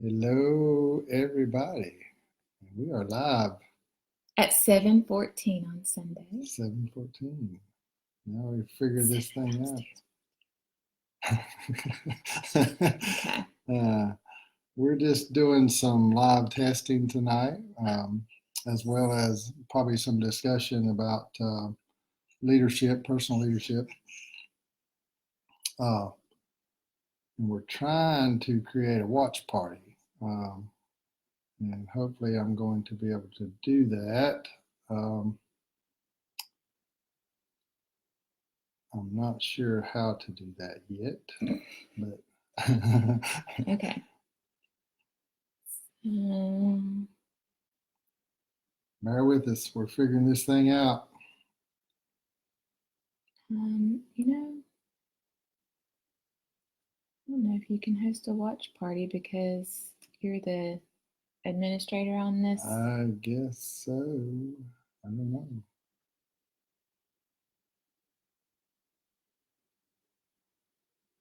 Hello, everybody. We are live At 7:14 on Sunday. 7:14. Now we figured this thing out. Okay. We're just doing some live testing tonight, as well as probably some discussion about leadership, personal leadership. Uh, and we're trying to create a watch party. And hopefully I'm going to be able to do that. I'm not sure how to do that yet, but Okay. bear with us. We're figuring this thing out. I don't know if you can host a watch party because you're the administrator on this. I guess so. I don't know.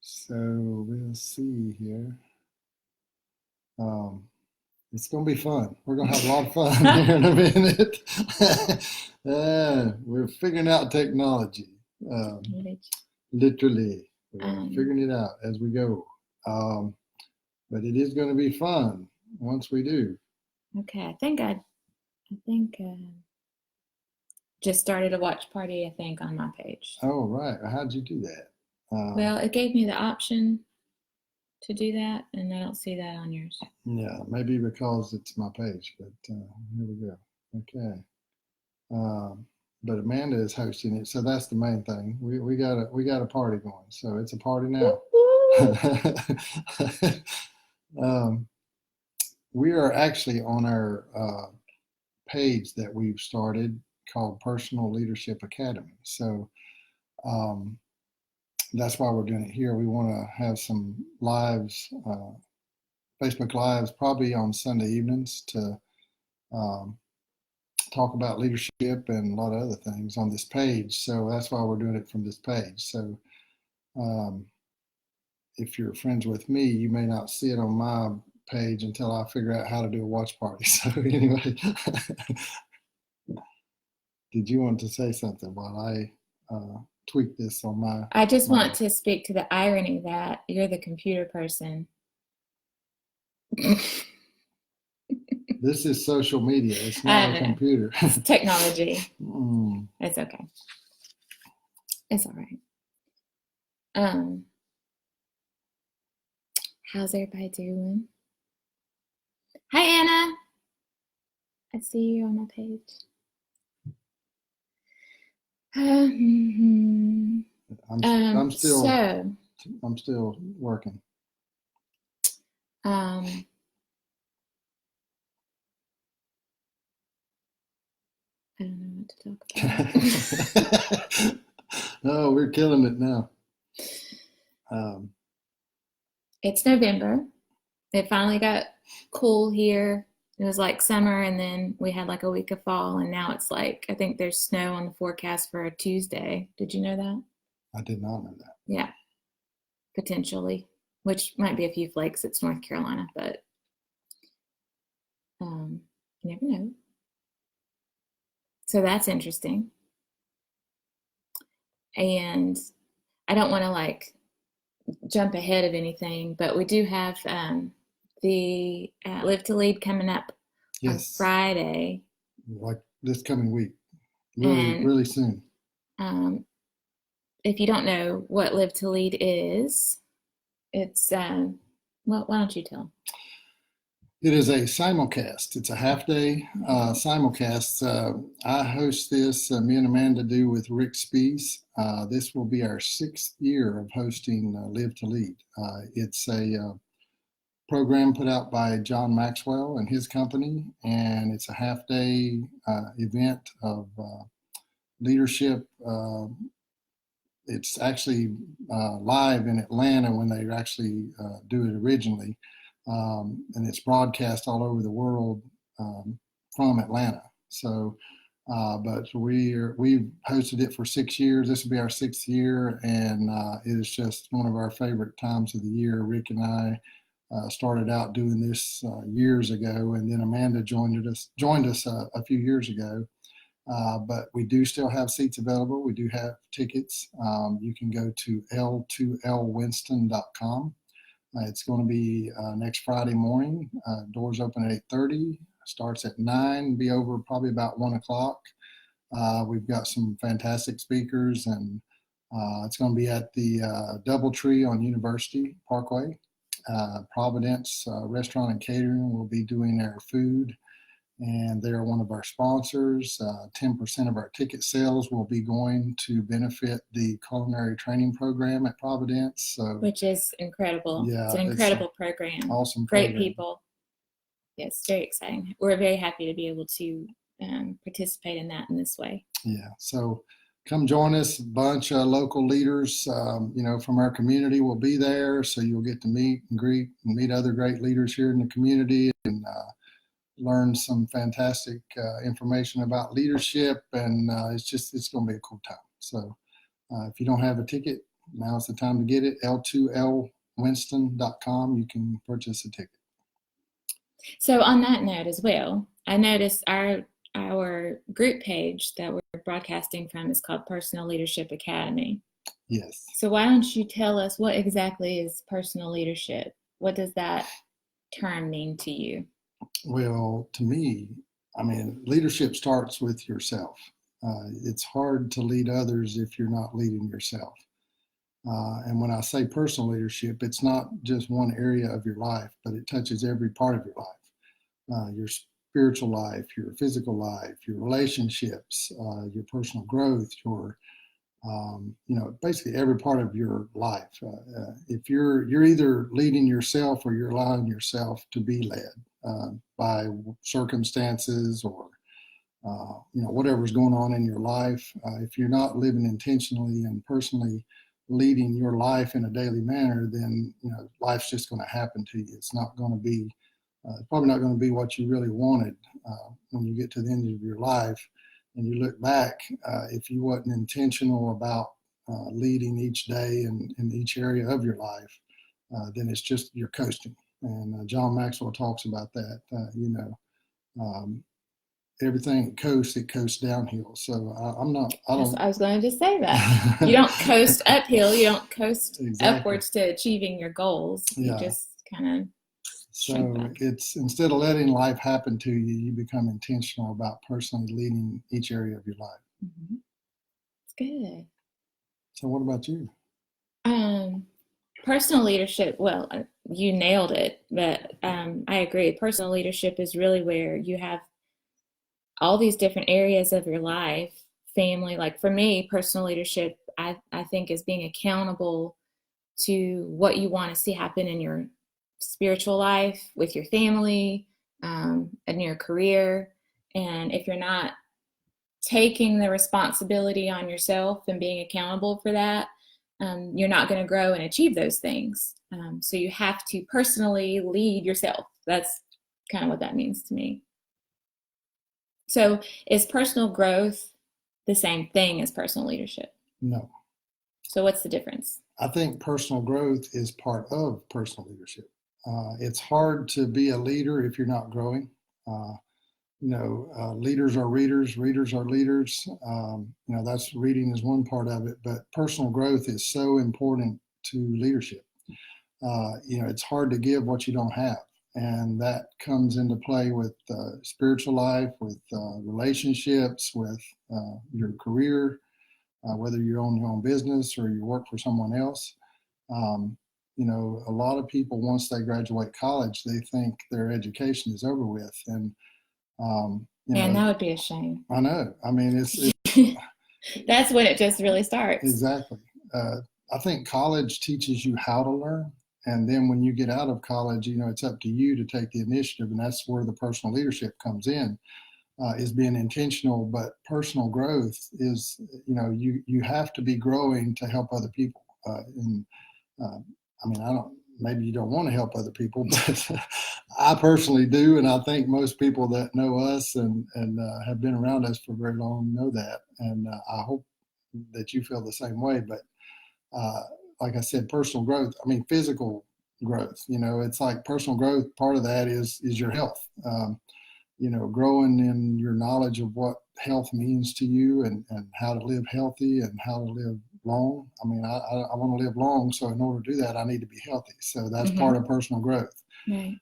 So we'll see here. It's going to be fun. We're going to have a lot of fun here in a minute. We're figuring out technology. Literally. We're figuring it out as we go. But it is going to be fun once we do. Okay, I think just started a watch party, I think, on my page. Oh, right. How'd you do that? Well, it gave me the option to do that, and I don't see that on yours. Yeah, maybe because it's my page, but here we go. Okay. But Amanda is hosting it, so that's the main thing. We got a party going, so it's a party now. We are actually on our page that we've started called Personal Leadership Academy. So that's why we're doing it here. We want to have some lives, Facebook lives, probably on Sunday evenings to talk about leadership and a lot of other things on this page. So that's why we're doing it from this page. So if you're friends with me, you may not see it on my page until I figure out how to do a watch party. So anyway, did you want to say something while I tweak this on my? I just want to speak to the irony that you're the computer person. This is social media. It's not a computer. It's technology. It's okay. It's all right. How's everybody doing? Hi, Anna. I see you on my page. I'm still working. I don't know what to talk about. No, we're killing it now. It's November. It finally got cool here. It was like summer, and then we had like a week of fall, and now it's like, I think there's snow on the forecast for a Tuesday. Did you know that? I did not know that. Yeah, potentially, which might be a few flakes. It's North Carolina, but you never know. So that's interesting. And I don't want to like jump ahead of anything, but we do have the Live to Lead coming up on Friday. Like this coming week. Really soon. If you don't know what Live to Lead is, it's, well, why don't you tell? It is a simulcast. It's a half-day simulcast. I host this, me and Amanda do with Rick Spies. This will be our 6th year of hosting Live to Lead. It's a program put out by John Maxwell and his company, and it's a half-day event of leadership. It's actually live in Atlanta when they actually do it originally. And it's broadcast all over the world from Atlanta. So, but we've hosted it for 6 years. This will be our 6th year, and it is just one of our favorite times of the year. Rick and I started out doing this years ago, and then Amanda joined us a few years ago. But we do still have seats available. We do have tickets. You can go to l2lwinston.com. It's going to be next Friday morning. Doors open at 8:30. Starts at 9. Be over probably about 1 o'clock. We've got some fantastic speakers, and it's going to be at the Doubletree on University Parkway. Providence Restaurant and Catering will be doing their food, and they're one of our sponsors. 10% of our ticket sales will be going to benefit the culinary training program at Providence. So, which is incredible. Yeah, it's an incredible program. Awesome Great program. people. Yes, very exciting. We're very happy to be able to participate in that in this way. Yeah, so come join us. A bunch of local leaders, from our community will be there, so you'll get to meet and greet and meet other great leaders here in the community, and learn some fantastic information about leadership, and it's going to be a cool time. So if you don't have a ticket, now's the time to get it. l2lwinston.com. You can purchase a ticket. So on that note as well, I noticed our group page that we're broadcasting from is called Personal Leadership Academy. Yes. So why don't you tell us what exactly is personal leadership? What does that term mean to you? Well, to me, leadership starts with yourself. It's hard to lead others if you're not leading yourself. And when I say personal leadership, it's not just one area of your life, but it touches every part of your life. Your spiritual life, your physical life, your relationships, your personal growth, your basically every part of your life. If you're either leading yourself or you're allowing yourself to be led by circumstances or whatever's going on in your life. If you're not living intentionally and personally leading your life in a daily manner, then life's just going to happen to you. It's not going to be probably not going to be what you really wanted when you get to the end of your life and you look back. If you wasn't intentional about leading each day and in each area of your life, then it's just you're coasting. And John Maxwell talks about that. Everything it coasts downhill. So I was going to just say that. You don't coast uphill. You don't coast exactly. Upwards to achieving your goals. Yeah. You just kind of. So it's instead of letting life happen to you, you become intentional about personally leading each area of your life. Mm-hmm. It's good. So what about you? Personal leadership, well, you nailed it, but I agree. Personal leadership is really where you have all these different areas of your life, family. Like for me, personal leadership, I think is being accountable to what you want to see happen in your spiritual life, with your family, and your career. And if you're not taking the responsibility on yourself and being accountable for that, you're not going to grow and achieve those things. So you have to personally lead yourself. That's kind of what that means to me. So is personal growth the same thing as personal leadership? No. So what's the difference? I think personal growth is part of personal leadership. It's hard to be a leader if you're not growing. Leaders are readers, readers are leaders. That's reading is one part of it, but personal growth is so important to leadership. It's hard to give what you don't have. And that comes into play with spiritual life, with relationships, with your career, whether you own your own business or you work for someone else. A lot of people, once they graduate college, they think their education is over with. And, that would be a shame. I know. It's that's when it just really starts. Exactly. I think college teaches you how to learn. And then when you get out of college, it's up to you to take the initiative. And that's where the personal leadership comes in, is being intentional. But personal growth is, you have to be growing to help other people. Maybe you don't want to help other people, but I personally do. And I think most people that know us and have been around us for very long know that. And I hope that you feel the same way. But like I said, personal growth, physical growth. It's like personal growth. Part of that is your health. Growing in your knowledge of what health means to you, and how to live healthy and how to live long. I mean, I want to live long, so in order to do that, I need to be healthy. So that's part of personal growth. Right.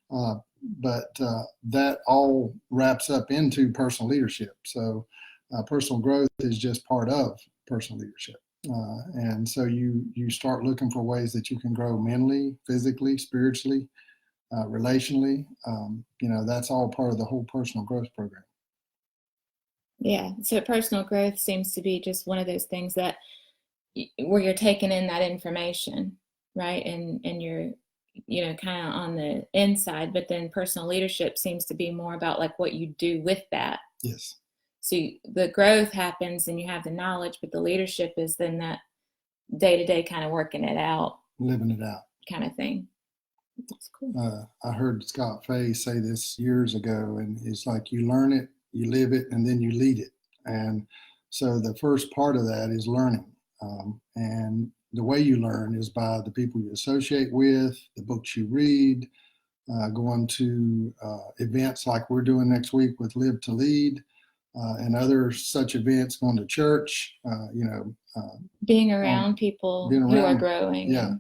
But that all wraps up into personal leadership. So personal growth is just part of personal leadership. And so you start looking for ways that you can grow mentally, physically, spiritually, relationally. That's all part of the whole personal growth program. Yeah. So personal growth seems to be just one of those things that where you're taking in that information, right? And you're, kind of on the inside, but then personal leadership seems to be more about like what you do with that. Yes. So the growth happens and you have the knowledge, but the leadership is then that day-to-day kind of working it out. Living it out. Kind of thing. That's cool. I heard Scott Fay say this years ago, and it's like you learn it, you live it, and then you lead it. And so the first part of that is learning. And the way you learn is by the people you associate with, the books you read, going to events like we're doing next week with Live to Lead, and other such events, going to church, being around people who are growing. Yeah.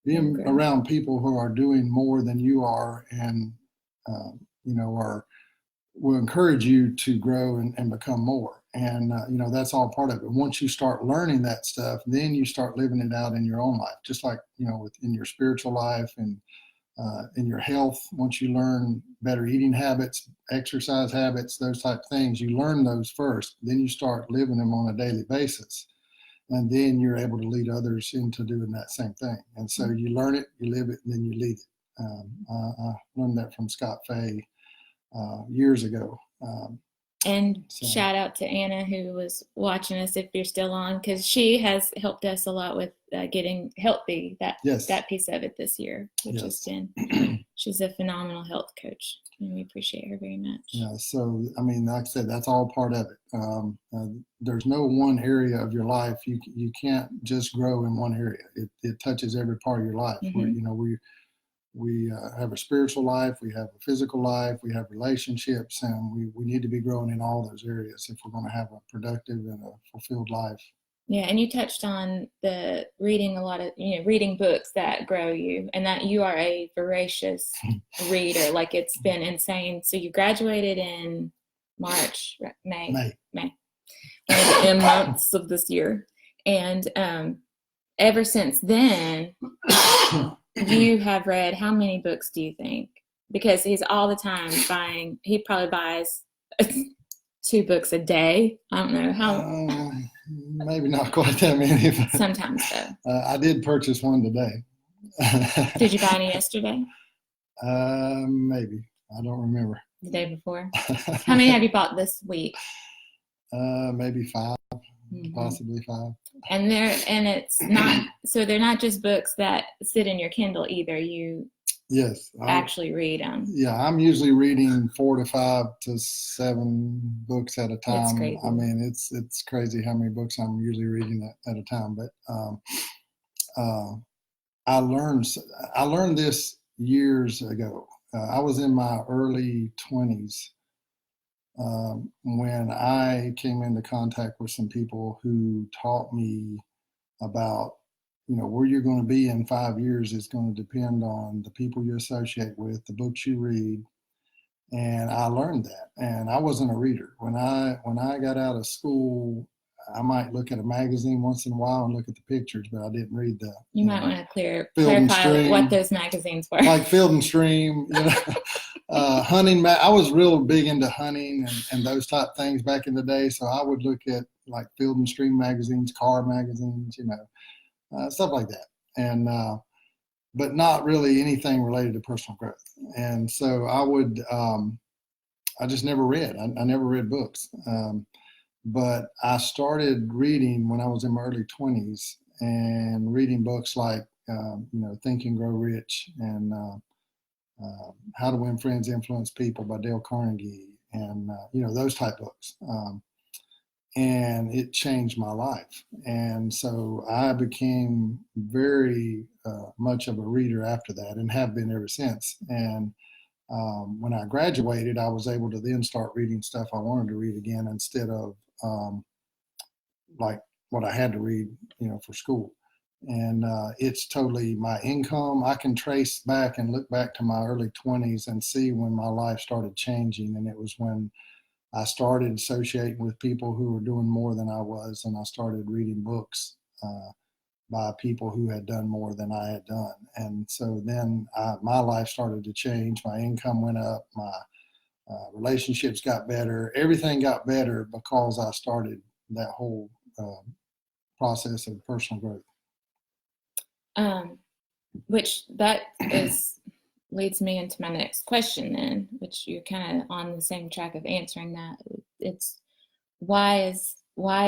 Being around people who are doing more than you are, and, will encourage you to grow and become more. And, that's all part of it. Once you start learning that stuff, then you start living it out in your own life, just like, in your spiritual life and in your health. Once you learn better eating habits, exercise habits, those type of things, you learn those first, then you start living them on a daily basis. And then you're able to lead others into doing that same thing. And so you learn it, you live it, and then you lead it. I learned that from Scott Fay years ago. And shout out to Anna, who was watching us, if you're still on, because she has helped us a lot with getting healthy, that piece of it this year, which has been, she's a phenomenal health coach, and we appreciate her very much. Yeah, so, I mean, like I said, that's all part of it. There's no one area of your life. You can't just grow in one area. It touches every part of your life. Mm-hmm. We have a spiritual life, we have a physical life, we have relationships, and we need to be growing in all those areas if we're going to have a productive and a fulfilled life. Yeah, and you touched on the reading a lot of, reading books that grow you, and that you are a voracious reader. Like, it's been insane. So you graduated in May. In months of this year. And ever since then, you have read how many books do you think? Because he's all the time buying, he probably buys 2 books a day. I don't know how. Maybe not quite that many. Sometimes though. I did purchase one today. Did you buy any yesterday? Maybe. I don't remember. The day before? How many have you bought this week? Maybe 5, possibly 5. And it's not, so they're not just books that sit in your Kindle either. You actually read them. Yeah, I'm usually reading 4 to 5 to 7 books at a time. That's crazy. I mean, it's crazy how many books I'm usually reading at a time. But I learned this years ago. I was in my early 20s when I came into contact with some people who taught me about, where you're going to be in 5 years is going to depend on the people you associate with, the books you read. And I learned that. And I wasn't a reader. When I got out of school, I might look at a magazine once in a while and look at the pictures, but I didn't read the. You might want to clarify what those magazines were. Like Field and Stream, hunting. I was real big into hunting and those type things back in the day. So I would look at like Field and Stream magazines, car magazines, stuff like that. And but not really anything related to personal growth. And so I just never read. I never read books. But I started reading when I was in my early 20s, and reading books like, Think and Grow Rich, and How to Win Friends, Influence People by Dale Carnegie, and, those type books. and it changed my life. And so I became very much of a reader after that, and have been ever since. And when I graduated, I was able to then start reading stuff I wanted to read again, instead of like what I had to read, for school. And it's totally my income. I can trace back and look back to my early 20s and see when my life started changing. And it was when I started associating with people who were doing more than I was, and I started reading books by people who had done more than I had done. And so then my life started to change. My income went up. My relationships got better. Everything got better because I started that whole process of personal growth. Which that leads me into my next question then, which you're kind of on the same track of answering that. It's why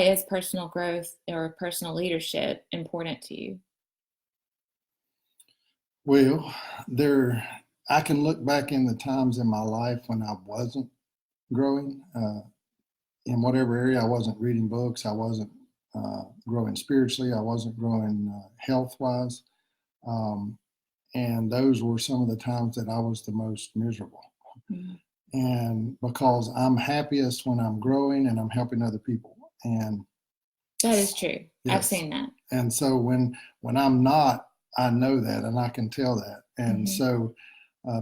is personal growth or personal leadership important to you? Well, I can look back in the times in my life when I wasn't growing in whatever area. I wasn't reading books. I wasn't growing spiritually. I wasn't growing health-wise. And those were some of the times that I was the most miserable. Mm-hmm. And because I'm happiest when I'm growing and I'm helping other people. And that is true. Yes. I've seen that. And so when I'm not, I know that, and I can tell that. And mm-hmm. so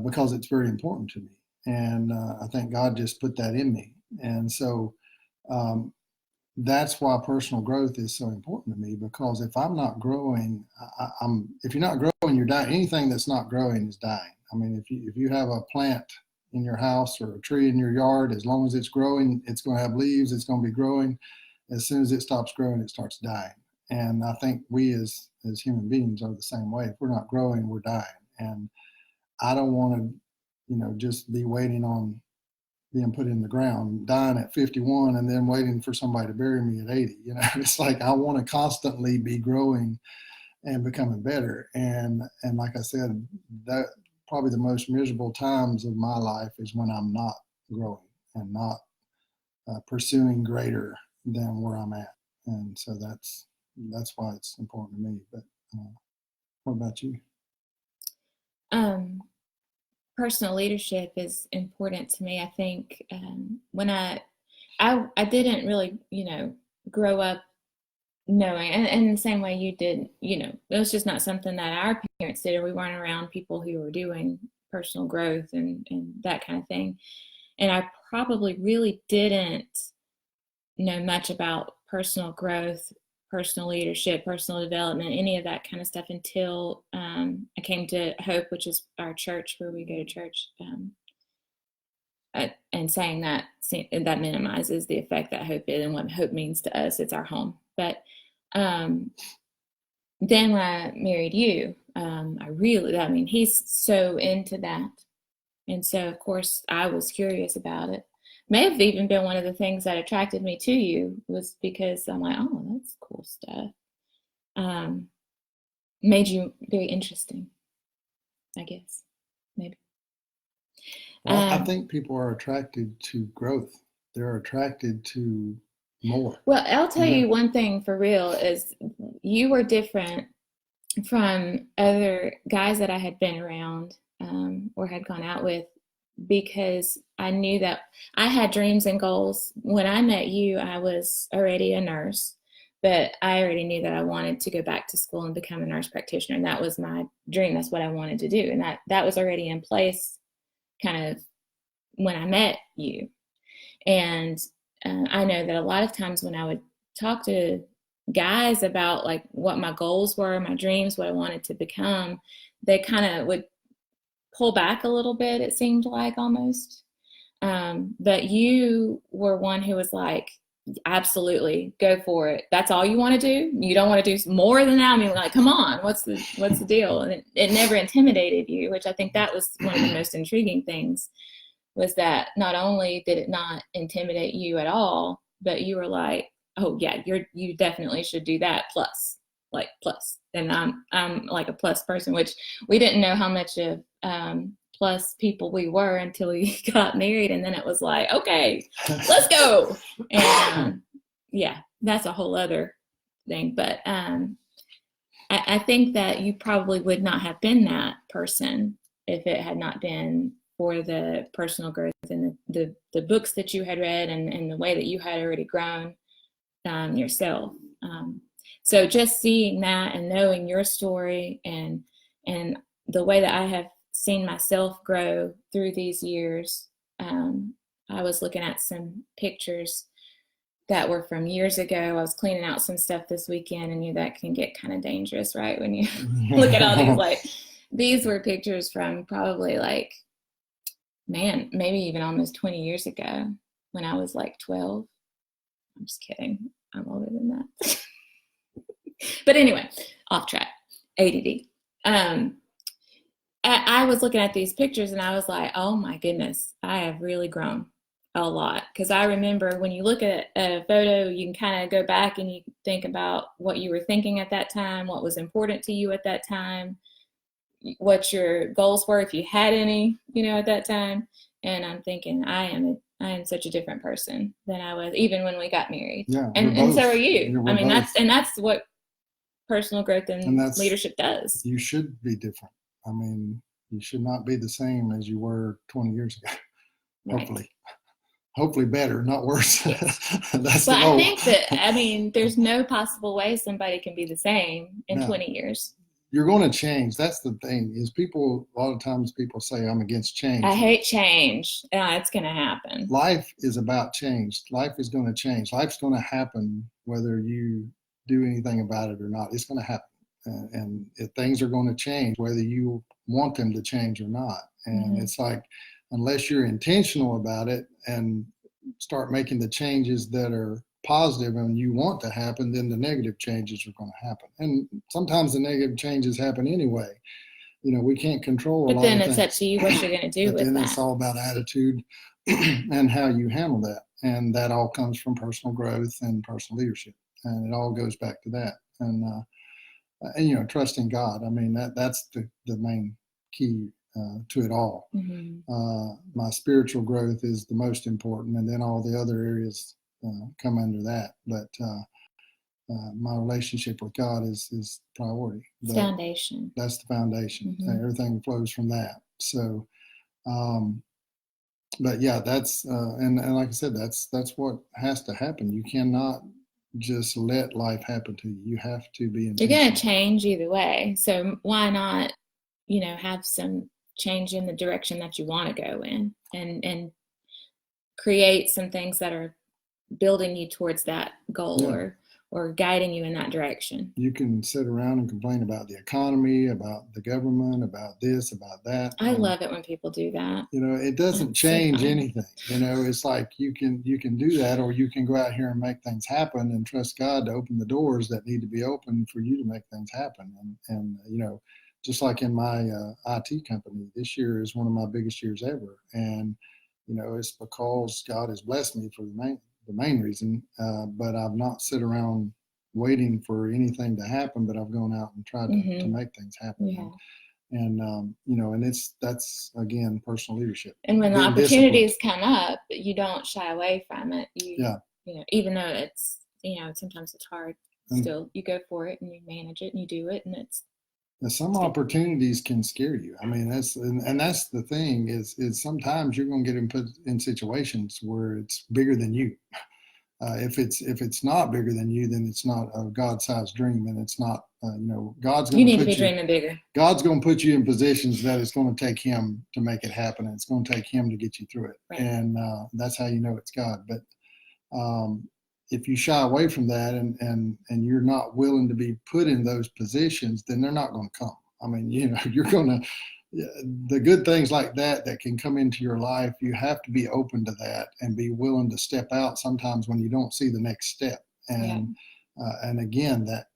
because it's very important to me. And I think God just put that in me. And so that's why personal growth is so important to me, because if I'm not growing, if you're not growing, you're dying. Anything that's not growing is dying. I mean, if you have a plant in your house or a tree in your yard, as long as it's growing, it's going to have leaves, it's going to be growing. As soon as it stops growing, it starts dying. And I think we as human beings are the same way. If we're not growing, we're dying. And I don't want to, just be waiting on being put in the ground, dying at 51 and then waiting for somebody to bury me at 80. It's like I want to constantly be growing and becoming better. And like I said, that probably the most miserable times of my life is when I'm not growing and not pursuing greater than where I'm at. And so that's why it's important to me. But what about you? Personal leadership is important to me. I think when I didn't really, grow up knowing, and in the same way you did, it was just not something that our parents did, or we weren't around people who were doing personal growth and that kind of thing. And I probably really didn't know much about personal growth, personal leadership, personal development, any of that kind of stuff until I came to Hope, which is our church where we go to church. And saying that minimizes the effect that Hope is and what Hope means to us. It's our home. But then when I married you, he's so into that. And so, of course, I was curious about it. May have even been one of the things that attracted me to you, was because I'm like, oh, that's cool stuff. Made you very interesting, I guess, maybe. Well, I think people are attracted to growth. They're attracted to more. Well, I'll tell you one thing for real is you were different from other guys that I had been around or had gone out with, because I knew that I had dreams and goals. When I met you, I was already a nurse, but I already knew that I wanted to go back to school and become a nurse practitioner. And that was my dream. That's what I wanted to do. And that was already in place kind of when I met you. And I know that a lot of times when I would talk to guys about like what my goals were, my dreams, what I wanted to become, they kind of would pull back a little bit, it seemed like almost. But you were one who was like, absolutely, go for it. That's all you want to do? You don't want to do more than that? I mean, like, come on, what's the deal? And it never intimidated you, which I think that was one of the most intriguing things, was that not only did it not intimidate you at all, but you were like, oh yeah, you definitely should do that plus. And I'm like a plus person, which we didn't know how much of plus people we were until we got married. And then it was like, okay, let's go. And yeah, that's a whole other thing. But I think that you probably would not have been that person if it had not been for the personal growth and the books that you had read and the way that you had already grown yourself. So just seeing that and knowing your story and the way that I have seen myself grow through these years. I was looking at some pictures that were from years ago. I was cleaning out some stuff this weekend, and that can get kind of dangerous, right? When you look at all these, like, these were pictures from probably like, man, maybe even almost 20 years ago when I was like 12. I'm just kidding. I'm older than that. But anyway, off track. ADD. I was looking at these pictures and I was like, oh my goodness, I have really grown a lot. Because I remember when you look at a photo, you can kind of go back and you think about what you were thinking at that time, what was important to you at that time, what your goals were, if you had any, at that time. And I'm thinking, I am such a different person than I was even when we got married. Yeah, and so are you. We're I mean, both. that's what personal growth and that's leadership does. You should be different. I mean, you should not be the same as you were 20 years ago. Right. Hopefully better, not worse. That's but the goal. I think that, there's no possible way somebody can be the same in 20 years. You're going to change. That's the thing is a lot of times people say I'm against change. I hate change. It's going to happen. Life is about change. Life is going to change. Life's going to happen whether you do anything about it or not. It's going to happen. And things are going to change whether you want them to change or not. And it's like, unless you're intentional about it and start making the changes that are positive and you want to happen, then the negative changes are going to happen. And sometimes the negative changes happen anyway. We can't control a lot of things. But then it's up to you what you're going to do with that. Then it's all about attitude and how you handle that. And that all comes from personal growth and personal leadership. And it all goes back to that. And trusting God. I mean, that's the main key to it all. My spiritual growth is the most important, and then all the other areas come under that. But my relationship with God is priority. Foundation. That's the foundation. Everything flows from that. So, but yeah, that's and like I said, that's what has to happen. You cannot just let life happen to you. You have to be intentional. You're going to change either way. So why not, have some change in the direction that you want to go in and create some things that are building you towards that goal or guiding you in that direction. You can sit around and complain about the economy, about the government, about this, about that. I love it when people do that. It doesn't change anything. It's like you can do that, or you can go out here and make things happen and trust God to open the doors that need to be opened for you to make things happen. And just like in my IT company, this year is one of my biggest years ever. And, it's because God has blessed me for the main reason, but I've not sit around waiting for anything to happen, but I've gone out and tried to make things happen. Yeah. And that's again, personal leadership. And when the opportunities come up, you don't shy away from it. Even though it's, sometimes it's hard, still you go for it and you manage it and you do it. And some opportunities can scare you. I mean, that's the thing is sometimes you're going to get put in situations where it's bigger than you. If it's not bigger than you, then it's not a God-sized dream, and it's not. God's going. You need to be dreaming bigger. God's going to put you in positions that it's going to take Him to make it happen, and it's going to take Him to get you through it. Right. And that's how you know it's God. But if you shy away from that and you're not willing to be put in those positions, then they're not going to come. I mean, you're going to. The good things like that can come into your life, you have to be open to that and be willing to step out sometimes when you don't see the next step. And again, that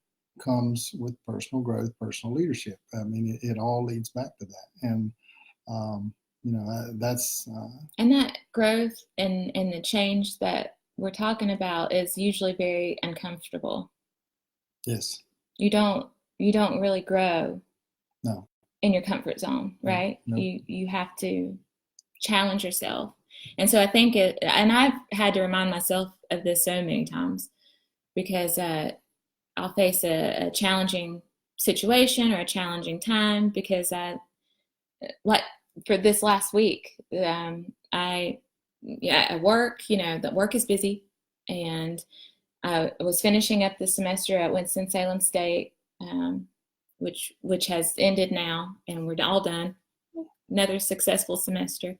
comes with personal growth, personal leadership. I mean, it all leads back to that. And, that's. And that growth and the change that we're talking about is usually very uncomfortable. Yes. You don't really grow. No. In your comfort zone, right? No. You have to challenge yourself. And so I think and I've had to remind myself of this so many times, because I'll face a challenging situation or a challenging time because like for this last week, at work, the work is busy, and I was finishing up the semester at Winston-Salem State, which has ended now, and we're all done. Another successful semester.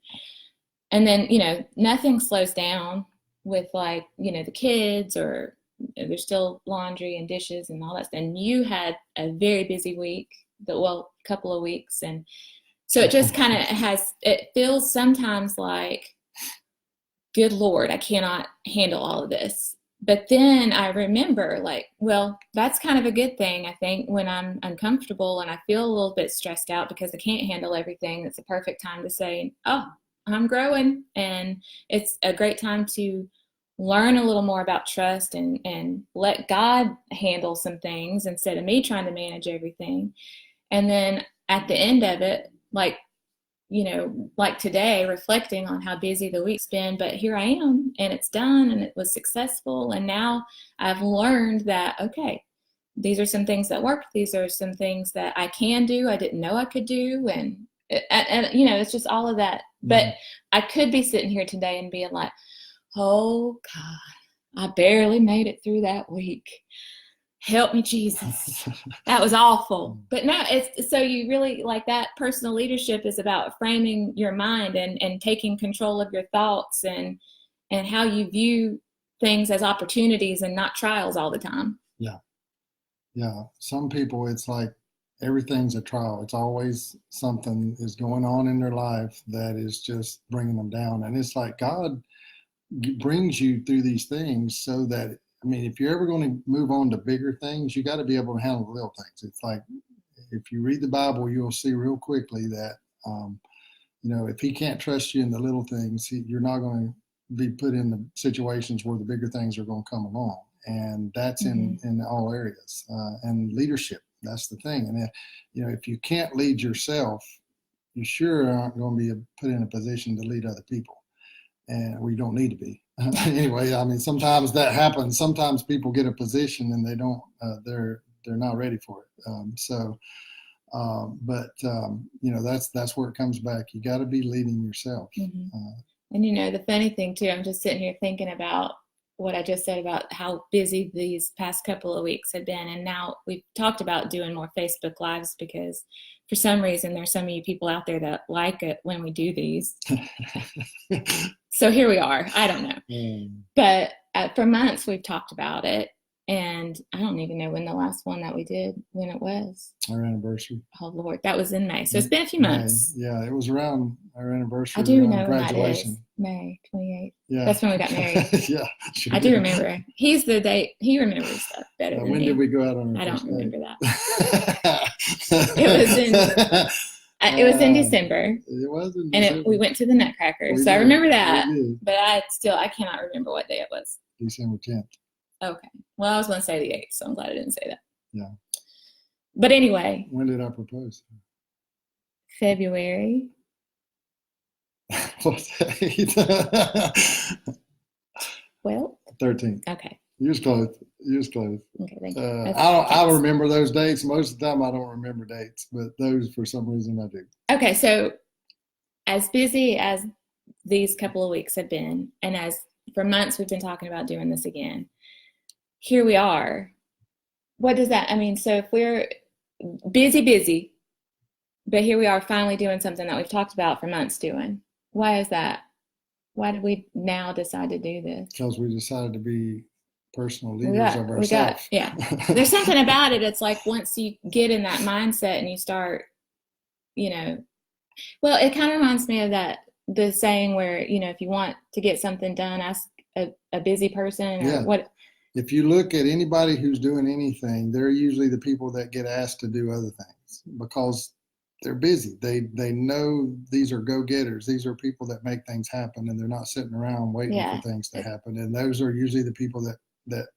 And then, nothing slows down with the kids, or there's still laundry and dishes and all that. And you had a very busy week, couple of weeks. And so it just kind of it feels sometimes like, good Lord, I cannot handle all of this. But then I remember that's kind of a good thing. I think when I'm uncomfortable and I feel a little bit stressed out because I can't handle everything, it's a perfect time to say, oh, I'm growing. And it's a great time to learn a little more about trust and let God handle some things instead of me trying to manage everything. And then at the end of it, like today, reflecting on how busy the week's been, but here I am, and it's done, and it was successful. And now I've learned that, okay, these are some things that worked. These are some things that I can do, I didn't know I could do. And it's just all of that. Mm-hmm. But I could be sitting here today and being like, oh God, I barely made it through that week. Help me, Jesus. That was awful. But no, it's so you really that personal leadership is about framing your mind and taking control of your thoughts and how you view things as opportunities and not trials all the time. Yeah. Yeah. Some people, it's like everything's a trial. It's always something is going on in their life that is just bringing them down. And it's like God brings you through these things so that, if you're ever going to move on to bigger things, you got to be able to handle the little things. It's like, if you read the Bible, you'll see real quickly that, if he can't trust you in the little things, you're not going to be put in the situations where the bigger things are going to come along. And that's mm-hmm. in all areas. And leadership, that's the thing. And if you can't lead yourself, you sure aren't going to be put in a position to lead other people. And we don't need to be. Anyway, sometimes that happens. Sometimes people get a position and they don't, they're not ready for it. That's where it comes back. You got to be leading yourself. Mm-hmm. And the funny thing too, I'm just sitting here thinking about what I just said about how busy these past couple of weeks have been. And now we've talked about doing more Facebook Lives because for some reason there's some of you people out there that like it when we do these. So here we are. I don't know. But for months we've talked about it. And I don't even know when the last one that we did, when it was. Our anniversary. Oh, Lord. That was in May. So it's been a few months. Yeah, it was around our anniversary. I do know when that is. May 28th. Yeah. That's when we got married. Yeah. Sure I do remember. He's the date. He remembers stuff better than me. When did we go out on our I don't remember date? that. It was in December. It was in December. And we went to the Nutcracker. So I remember that. But I cannot remember what day it was. December 10th. Okay. Well, I was going to say the 8th, so I'm glad I didn't say that. Yeah. But anyway. When did I propose? February. What date? 12th? 13th. Okay. You was close. Okay, thank you. I remember those dates. Most of the time I don't remember dates, but those for some reason I do. Okay, so as busy as these couple of weeks have been, and as for months we've been talking about doing this again, here we are. What does that so if we're busy, but here we are finally doing something that we've talked about for months doing. Why is that? Why did we now decide to do this? Because we decided to be personal leaders of ourselves. There's something about it. It's like once you get in that mindset and you start, well, it kind of reminds me of the saying where, if you want to get something done, ask a busy person or what. If you look at anybody who's doing anything, they're usually the people that get asked to do other things because they're busy. They know these are go-getters. These are people that make things happen, and they're not sitting around waiting for things to happen. And those are usually the people that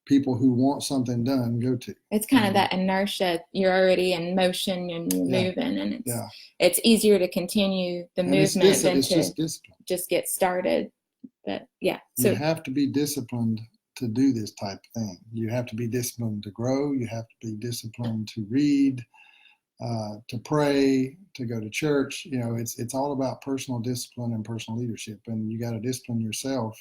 people who want something done go to. It's kind of that inertia. You're already in motion and you're moving, and it's easier to continue the movement than to just get started. But so you have to be disciplined to do this type of thing. You have to be disciplined to grow. You have to be disciplined to read, to pray, to go to church. You know, it's all about personal discipline and personal leadership, and you got to discipline yourself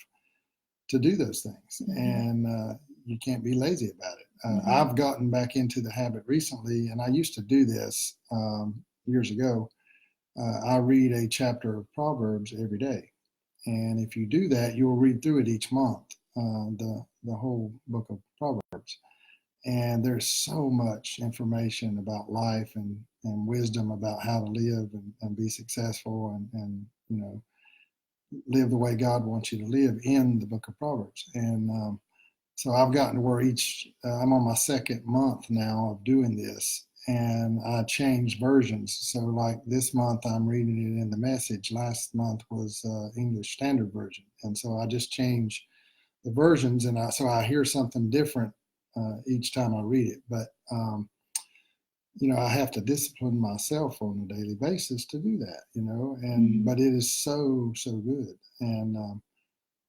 to do those things. Mm-hmm. And you can't be lazy about it. Mm-hmm. I've gotten back into the habit recently, and I used to do this years ago. I read a chapter of Proverbs every day, and if you do that, you'll read through it each month, the whole book of Proverbs. And there's so much information about life and wisdom about how to live and be successful and you know, live the way God wants you to live in the book of Proverbs. And so I've gotten to where I'm on my second month now of doing this, and I changed versions. So like this month I'm reading it in the Message. Last month was English Standard Version. And so I just changed the versions, and so I hear something different each time I read it. But you know, I have to discipline myself on a daily basis to do that, you know, and but it is so good. And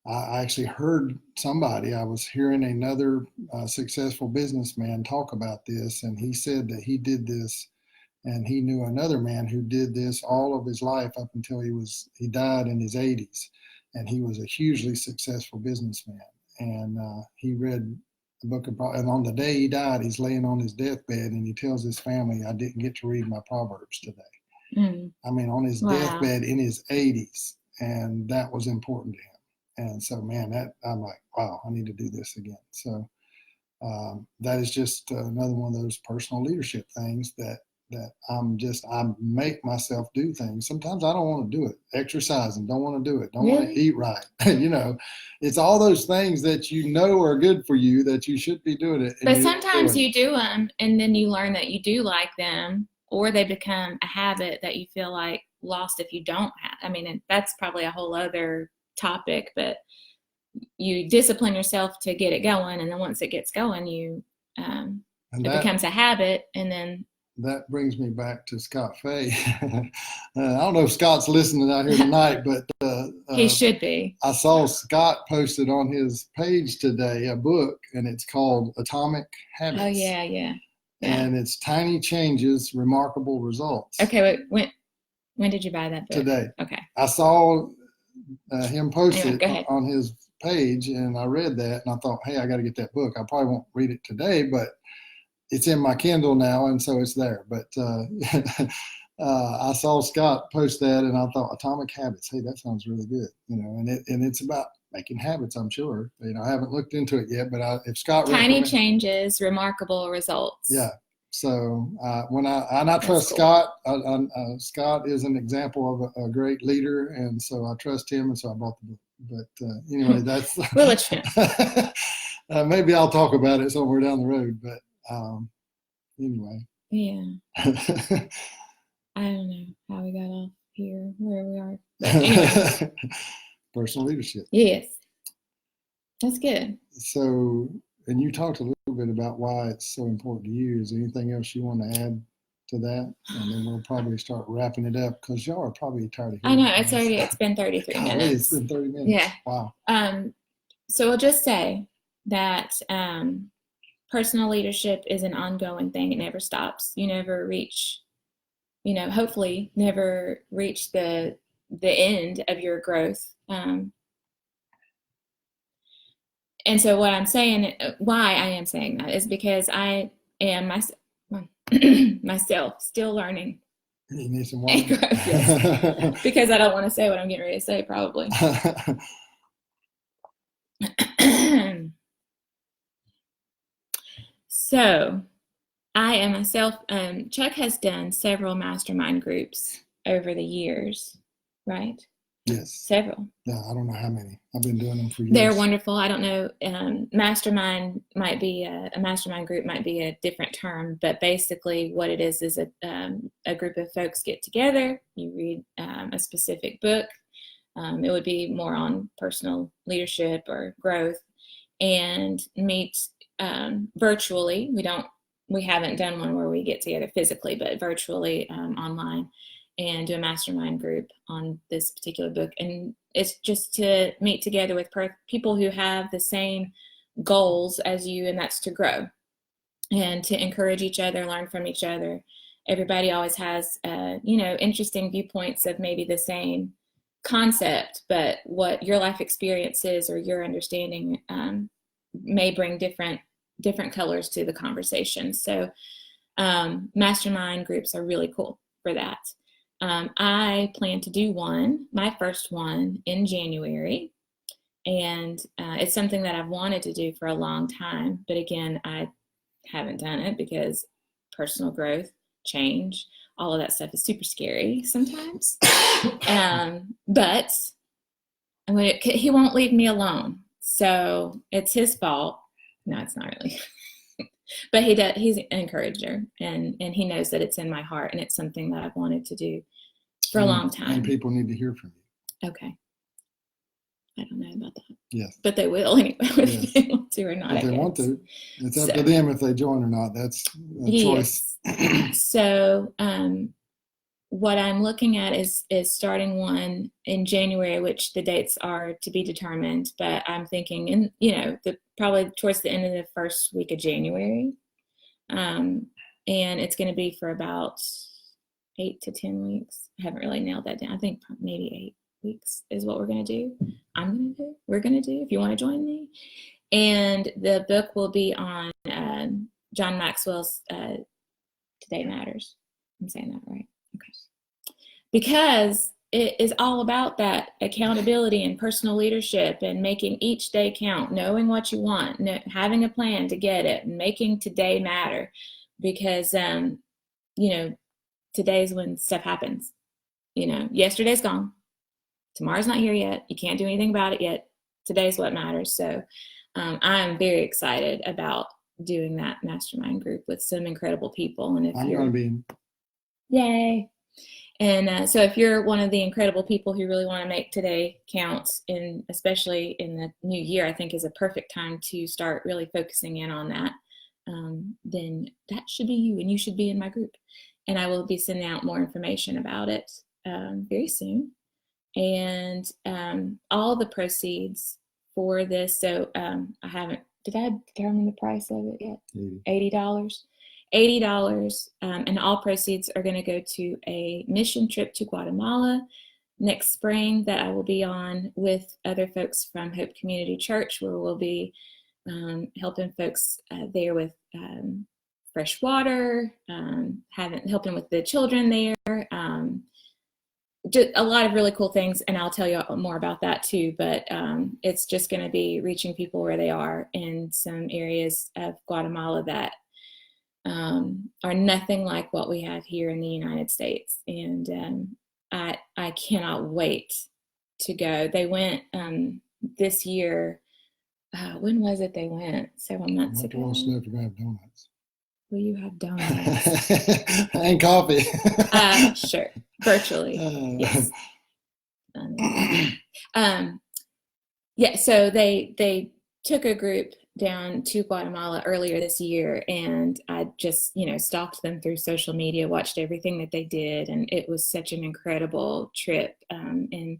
I actually heard somebody, I was hearing another successful businessman talk about this, and he said that he did this, and he knew another man who did this all of his life up until he died in his 80s, and he was a hugely successful businessman. And he read the book of Proverbs, and on the day he died, he's laying on his deathbed, and he tells his family, "I didn't get to read my Proverbs today." I mean, on his deathbed in his 80s, and that was important to him. And so, man, I'm like, wow, I need to do this again. So that is just another one of those personal leadership things that I make myself do things. Sometimes I don't want to do it. Exercising, don't want to do it. Don't want to eat right. You know, it's all those things that you know are good for you that you should be doing it. But sometimes you do them, and then you learn that you do like them, or they become a habit that you feel like lost if you don't have. I mean, that's probably a whole other topic, but you discipline yourself to get it going, and then once it gets going, it becomes a habit, and then that brings me back to Scott Fay. I don't know if Scott's listening out here tonight, but he should be. I saw Scott posted on his page today a book, and it's called Atomic Habits. Oh yeah. And it's Tiny Changes, Remarkable Results. Okay, wait, when did you buy that book? Today. Okay. I saw him post it on his page, and I read that, and I thought, hey, I got to get that book. I probably won't read it today, but it's in my Kindle now, and so it's there. But I saw Scott post that, and I thought, Atomic Habits. Hey, that sounds really good, you know. And it's about making habits. I'm sure. You know, I haven't looked into it yet, but if Scott Tiny changes, remarkable results. Yeah. So I trust Scott. Scott is an example of a great leader, and so I trust him, and so I bought the book. But anyway, that's we'll let you know. Maybe I'll talk about it somewhere down the road. But anyway. Yeah. I don't know how we got off here, where we are. But anyway. Personal leadership. Yes. That's good. So, and you talked a little bit about why it's so important to you. Is there anything else you want to add to that? And then we'll probably start wrapping it up, because y'all are probably tired of hearing I know, it's been 33 minutes. It's been 30 minutes. Yeah. Wow. So I'll just say that personal leadership is an ongoing thing. It never stops. You never reach, hopefully never reach the end of your growth. And so what I'm saying, why I am saying that, is because I am myself still learning. You need some water? Yes. Because I don't want to say what I'm getting ready to say, probably. So I am myself, Chuck has done several mastermind groups over the years, right? Yes. Several. Yeah, I don't know how many. I've been doing them for years. They're wonderful. I don't know. Mastermind might be a mastermind group might be a different term, but basically what it is a group of folks get together. You read a specific book. It would be more on personal leadership or growth, and meet virtually. We haven't done one where we get together physically, but virtually online, and do a mastermind group on this particular book. And it's just to meet together with people who have the same goals as you, and that's to grow and to encourage each other, learn from each other. Everybody always has, interesting viewpoints of maybe the same concept, but what your life experiences or your understanding may bring different colors to the conversation. So mastermind groups are really cool for that. I plan to do my first one in January. And it's something that I've wanted to do for a long time. But again, I haven't done it because personal growth, change, all of that stuff is super scary sometimes. But he won't leave me alone. So it's his fault. No, it's not really. But he's an encourager, and he knows that it's in my heart, and it's something that I've wanted to do for a long time. And people need to hear from you. Okay. I don't know about that. Yes. But they will anyway, whether they want to or not. If they want to. It's up to them if they join or not. That's a choice. So what I'm looking at is starting one in January, which the dates are to be determined. But I'm thinking probably towards the end of the first week of January. And it's going to be for about 8 to 10 weeks. I haven't really nailed that down. I think maybe 8 weeks is what we're going to do. We're going to do, if you want to join me. And the book will be on John Maxwell's Today Matters. I'm saying that right. Okay. Because it is all about that accountability and personal leadership and making each day count, knowing what you want, having a plan to get it, and making today matter. Because, today's when stuff happens. Yesterday's gone. Tomorrow's not here yet. You can't do anything about it yet. Today's what matters. So I'm very excited about doing that mastermind group with some incredible people. And if I'm going to be. Yay. And so if you're one of the incredible people who really want to make today count, and especially in the new year, I think is a perfect time to start really focusing in on that. Then that should be you, and you should be in my group. And I will be sending out more information about it very soon. And all the proceeds for this, so I haven't, did I determine the price of it yet? $80. $80, and all proceeds are going to go to a mission trip to Guatemala next spring that I will be on with other folks from Hope Community Church, where we'll be helping folks there with fresh water, helping with the children there. Just a lot of really cool things, and I'll tell you more about that too. But it's just going to be reaching people where they are in some areas of Guatemala that are nothing like what we have here in the United States. And I cannot wait to go. They went this year. When was it they went? Several months ago. Well, Sniff, you're going to have donuts. Will you have donuts? And coffee. Sure. Virtually. Yes. So they took a group down to Guatemala earlier this year, and I just, stalked them through social media, watched everything that they did, and it was such an incredible trip, and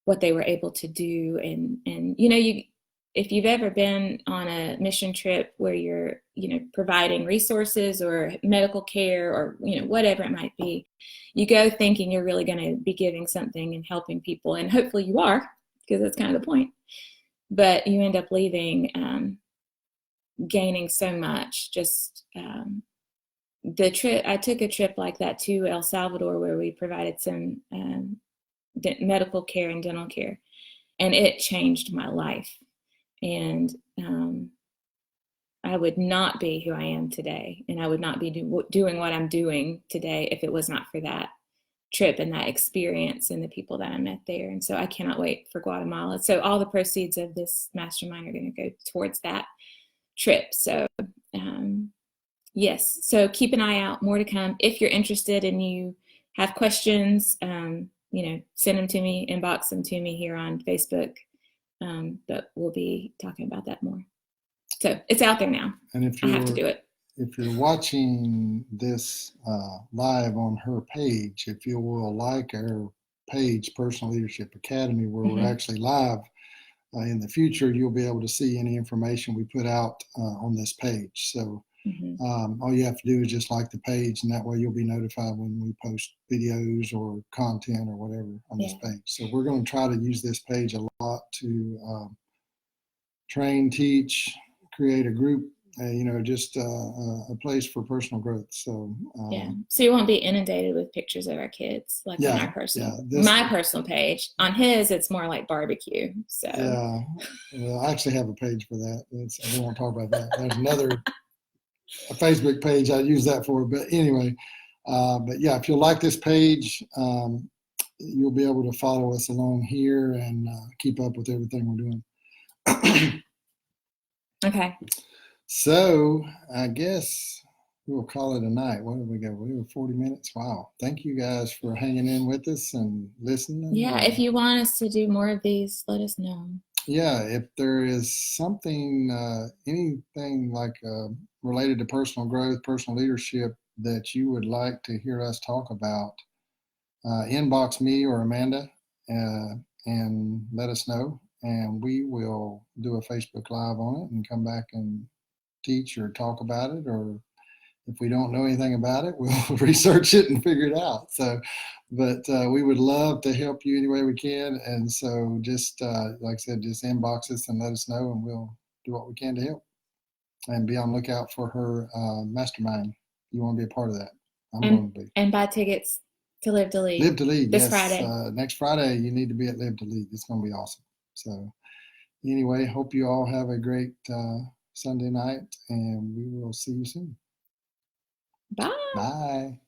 what they were able to do. And if you've ever been on a mission trip where you're, providing resources or medical care or, whatever it might be, you go thinking you're really going to be giving something and helping people. And hopefully you are, because that's kind of the point. But you end up leaving, gaining so much. Just the trip, I took a trip like that to El Salvador, where we provided some medical care and dental care, and it changed my life. And I would not be who I am today, and I would not be doing what I'm doing today if it was not for that trip and that experience and the people that I met there. And so I cannot wait for Guatemala. So all the proceeds of this mastermind are going to go towards that trip. So yes, so keep an eye out, more to come. If you're interested and you have questions, send them to me, inbox them to me here on Facebook. But we'll be talking about that more. So it's out there now. And I have to do it. If you're watching this live on her page, if you will like our page, Personal Leadership Academy, where we're actually live in the future, you'll be able to see any information we put out on this page. So all you have to do is just like the page, and that way you'll be notified when we post videos or content or whatever on this page. So we're going to try to use this page a lot to train, teach, create a group, just a place for personal growth. So so you won't be inundated with pictures of our kids like on our personal, my personal page. On his, it's more like barbecue. So well, I actually have a page for that. I don't want to talk about that. There's another a Facebook page I use that for, but anyway, but yeah, if you'll like this page, you'll be able to follow us along here and keep up with everything we're doing. Okay. So I guess we'll call it a night. What did we go? We were 40 minutes. Wow. Thank you guys for hanging in with us and listening. Yeah. If you want us to do more of these, let us know. Yeah. If there is something, anything like related to personal growth, personal leadership that you would like to hear us talk about, inbox me or Amanda and let us know. And we will do a Facebook Live on it and come back and teach or talk about it. Or if we don't know anything about it, we'll research it and figure it out. So, but we would love to help you any way we can. And so just, like I said, just inbox us and let us know, and we'll do what we can to help. And be on the lookout for her mastermind. You want to be a part of that. I'm going to be. And buy tickets to Live to Lead. Live to Lead. This Friday. Next Friday, you need to be at Live to Lead. It's going to be awesome. So anyway, hope you all have a great Sunday night, and we will see you soon. Bye. Bye.